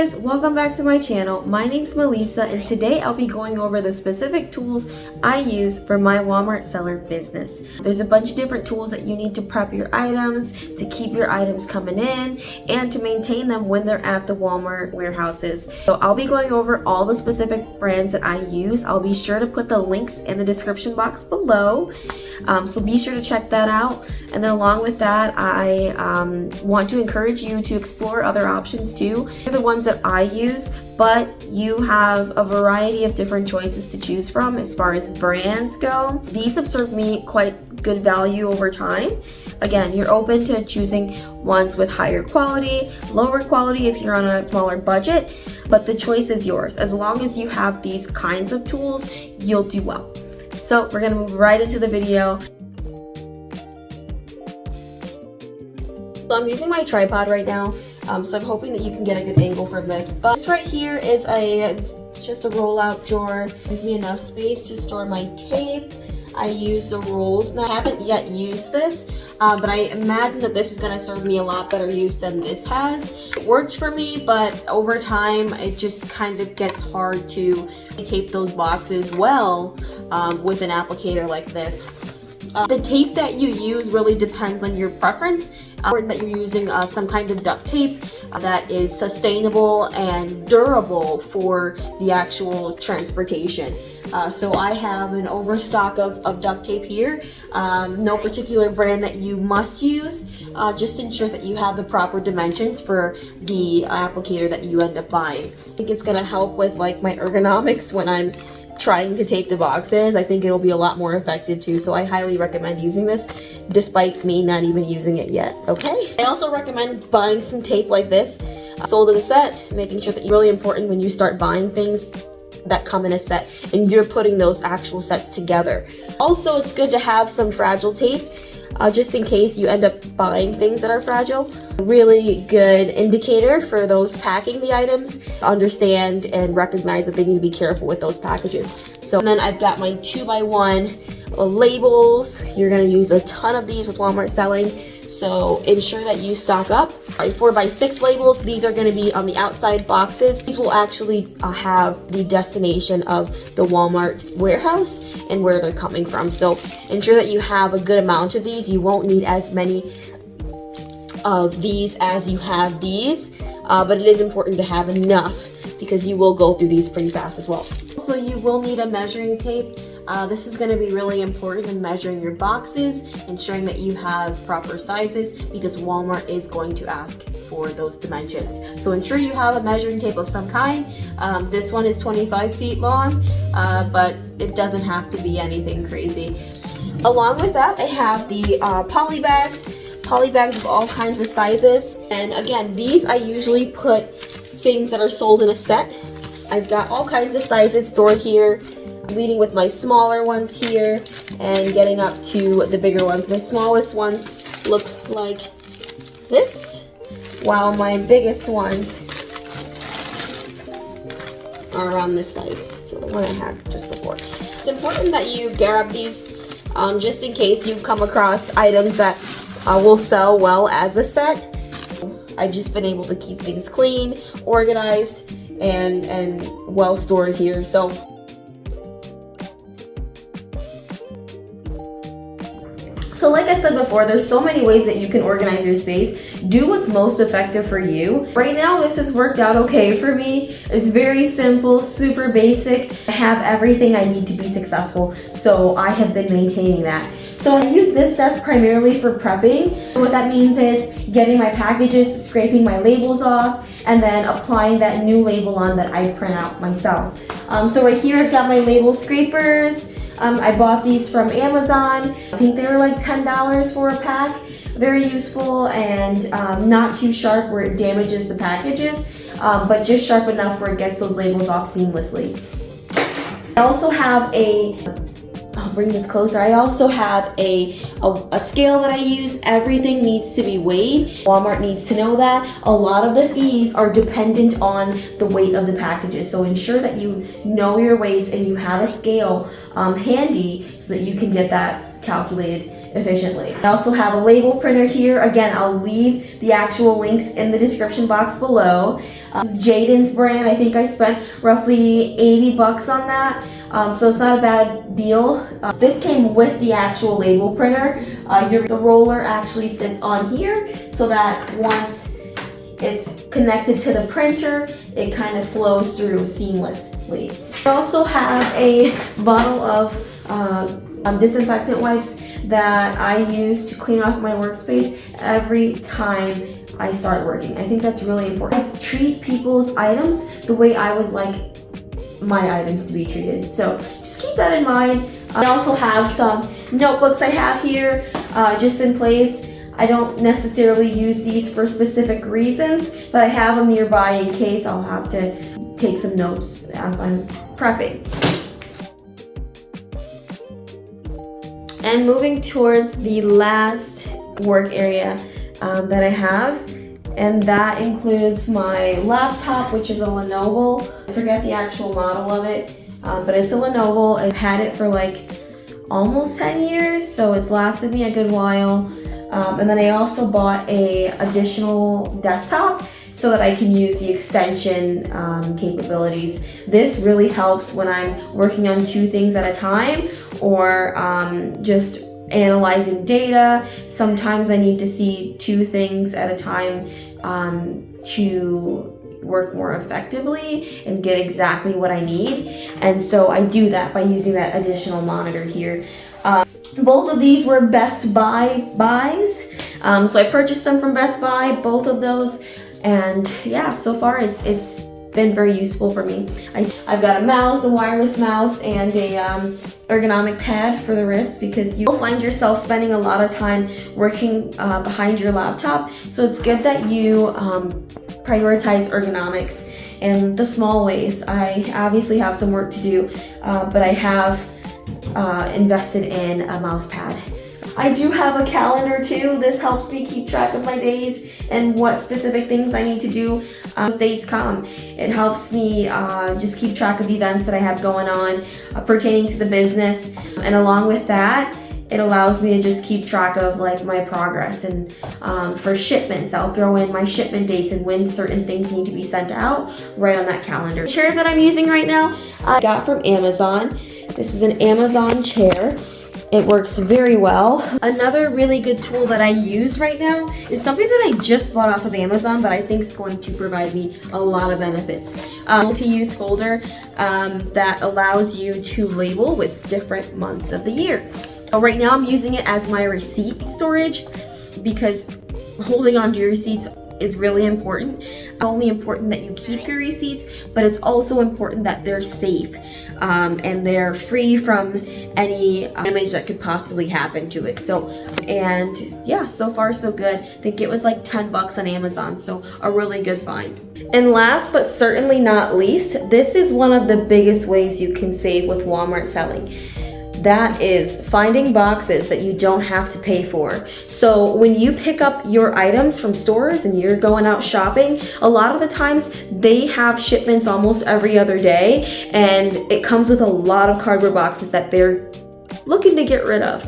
Guys, welcome back to my channel. My name's Melissa and today I'll be going over the specific tools I use for my Walmart seller business. There's a bunch of different tools that you need to prep your items, to keep your items coming in, and to maintain them when they're at the Walmart warehouses. So I'll be going over all the specific brands that I use. I'll be sure to put the links in the description box below. So be sure to check that out. And then along with that, I want to encourage you to explore other options too. They're the ones that I use, but you have a variety of different choices to choose from as far as brands go. These have served me quite good value over time. Again, you're open to choosing ones with higher quality, lower quality if you're on a smaller budget, but the choice is yours. As long as you have these kinds of tools, you'll do well. So we're gonna move right into the video. So I'm using my tripod right now, so I'm hoping that you can get a good angle for this. But this right here is just a roll-out drawer. It gives me enough space to store my tape. I use the rolls. Now, I haven't yet used this, but I imagine that this is going to serve me a lot better use than this has. It works for me, but over time, it just kind of gets hard to tape those boxes well with an applicator like this. The tape that you use really depends on your preference. Important that you're using some kind of duct tape that is sustainable and durable for the actual transportation. So I have an overstock of duct tape here. No particular brand that you must use. Just ensure that you have the proper dimensions for the applicator that you end up buying. I think it's going to help with like my ergonomics when I'm trying to tape the boxes. I think it'll be a lot more effective too, so I highly recommend using this despite me not even using it yet. Okay, I also recommend buying some tape like this sold in a set, making sure that it's really important when you start buying things that come in a set and you're putting those actual sets together. Also, it's good to have some fragile tape just in case you end up buying things that are fragile. A really good indicator for those packing the items, understand and recognize that they need to be careful with those packages. So and then I've got my 2x1 labels. You're going to use a ton of these with Walmart selling, so ensure that you stock up. 4x6 labels, these are going to be on the outside boxes. These will actually have the destination of the Walmart warehouse and where they're coming from. So ensure that you have a good amount of these. You won't need as many of these as you have these, but it is important to have enough because you will go through these pretty fast as well. So you will need a measuring tape. This is going to be really important in measuring your boxes, ensuring that you have proper sizes because Walmart is going to ask for those dimensions. So ensure you have a measuring tape of some kind. This one is 25 feet long, but it doesn't have to be anything crazy. Along with that, I have the poly bags of all kinds of sizes. And again, these I usually put things that are sold in a set. I've got all kinds of sizes stored here, leading with my smaller ones here and getting up to the bigger ones. My smallest ones look like this, while my biggest ones are around this size. So the one I had just before. It's important that you grab these just in case you come across items that will sell well as a set. I've just been able to keep things clean, organized, and well stored here. So like I said before, there's so many ways that you can organize your space. Do what's most effective for you. Right now, this has worked out okay for me. It's very simple, super basic. I have everything I need to be successful, so I have been maintaining that. So I use this desk primarily for prepping. What that means is getting my packages, scraping my labels off, and then applying that new label on that I print out myself. So right here, I've got my label scrapers. I bought these from Amazon. I think they were like $10 for a pack. Very useful and not too sharp where it damages the packages, but just sharp enough where it gets those labels off seamlessly. I also have I'll bring this closer. I also have a scale that I use. Everything needs to be weighed. Walmart needs to know that. A lot of the fees are dependent on the weight of the packages. So ensure that you know your weights and you have a scale handy so that you can get that calculated efficiently. I also have a label printer here. Again, I'll leave the actual links in the description box below. Jaden's brand, I think I spent roughly 80 bucks on that. So it's not a bad deal. This came with the actual label printer. The roller actually sits on here so that once it's connected to the printer, it kind of flows through seamlessly. I also have a bottle of disinfectant wipes that I use to clean off my workspace every time I start working. I think that's really important. I treat people's items the way I would like my items to be treated. So just keep that in mind. I also have some notebooks I have here just in place. I don't necessarily use these for specific reasons, but I have them nearby in case I'll have to take some notes as I'm prepping. And moving towards the last work area that I have, and that includes my laptop, which is a Lenovo. I forget the actual model of it, but it's a Lenovo. I've had it for like almost 10 years, so it's lasted me a good while. And then I also bought a additional desktop so that I can use the extension capabilities. This really helps when I'm working on 2 things at a time, or just analyzing data. Sometimes I need to see 2 things at a time to work more effectively and get exactly what I need. And so I do that by using that additional monitor here. Both of these were Best Buy buys. So I purchased them from Best Buy, both of those. And yeah, so far it's been very useful for me. I've got a mouse, a wireless mouse, and a ergonomic pad for the wrist, because you'll find yourself spending a lot of time working behind your laptop. So it's good that you prioritize ergonomics in the small ways. I obviously have some work to do, but I have invested in a mouse pad. I do have a calendar too. This helps me keep track of my days and what specific things I need to do as dates come. It helps me just keep track of events that I have going on pertaining to the business, and along with that, it allows me to just keep track of like my progress. And for shipments, I'll throw in my shipment dates and when certain things need to be sent out right on that calendar. The chair that I'm using right now, I got from Amazon. This is an Amazon chair. It works very well. Another really good tool that I use right now is something that I just bought off of Amazon, but I think is going to provide me a lot of benefits. Multi-use folder that allows you to label with different months of the year. So right now I'm using it as my receipt storage, because holding on to your receipts is really important. Not only important that you keep your receipts, but it's also important that they're safe and they're free from any damage that could possibly happen to it. So, and yeah, so far so good. I think it was like 10 bucks on Amazon, so a really good find. And last but certainly not least, this is one of the biggest ways you can save with Walmart selling. That is finding boxes that you don't have to pay for. So when you pick up your items from stores and you're going out shopping, a lot of the times they have shipments almost every other day, and it comes with a lot of cardboard boxes that they're looking to get rid of.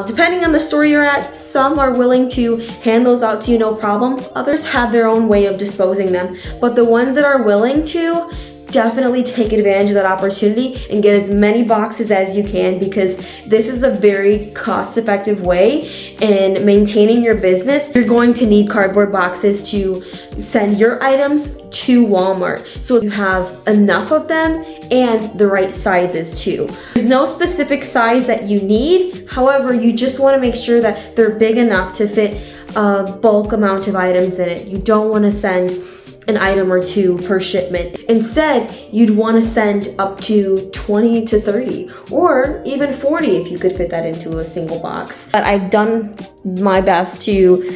Depending on the store you're at, some are willing to hand those out to you no problem. Others have their own way of disposing them. But the ones that are willing to, definitely take advantage of that opportunity and get as many boxes as you can, because this is a very cost-effective way in maintaining your business. You're going to need cardboard boxes to send your items to Walmart, so you have enough of them and the right sizes too. There's no specific size that you need. However, you just want to make sure that they're big enough to fit a bulk amount of items in it. You don't want to send an item or 2 per shipment. Instead, you'd want to send up to 20 to 30 or even 40 if you could fit that into a single box. But I've done my best to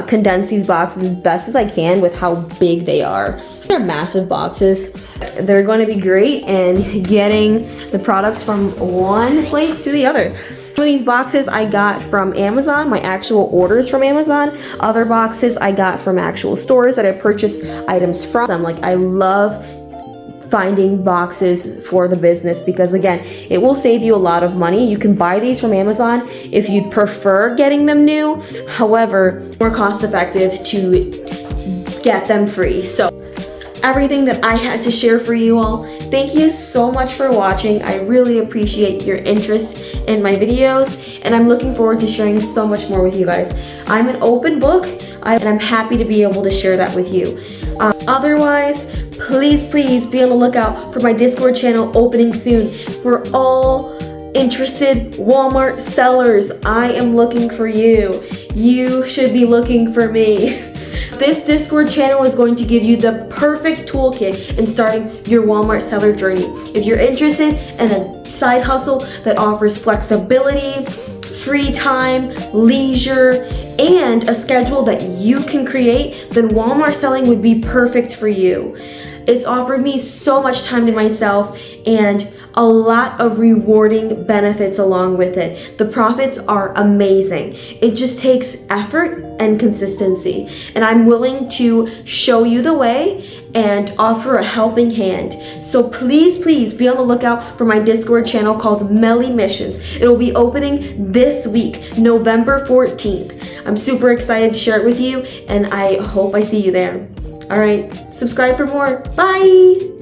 condense these boxes as best as I can with how big they are. They're massive boxes. They're going to be great in getting the products from one place to the other. Some of these boxes I got from Amazon, my actual orders from Amazon. Other boxes I got from actual stores that I purchased items from. Like, I love finding boxes for the business, because again, it will save you a lot of money. You can buy these from Amazon if you'd prefer getting them new. However, more cost effective to get them free. So everything that I had to share for you all. Thank you so much for watching. I really appreciate your interest in my videos, and I'm looking forward to sharing so much more with you guys. I'm an open book, and I'm happy to be able to share that with you. Otherwise, please be on the lookout for my Discord channel opening soon. For all interested Walmart sellers, I am looking for you. You should be looking for me. This Discord channel is going to give you the perfect toolkit in starting your Walmart seller journey. If you're interested in a side hustle that offers flexibility, free time, leisure, and a schedule that you can create, then Walmart selling would be perfect for you. It's offered me so much time to myself and a lot of rewarding benefits along with it. The profits are amazing. It just takes effort and consistency. And I'm willing to show you the way and offer a helping hand. So please be on the lookout for my Discord channel called Melly Missions. It will be opening this week, November 14th. I'm super excited to share it with you, and I hope I see you there. All right, subscribe for more. Bye.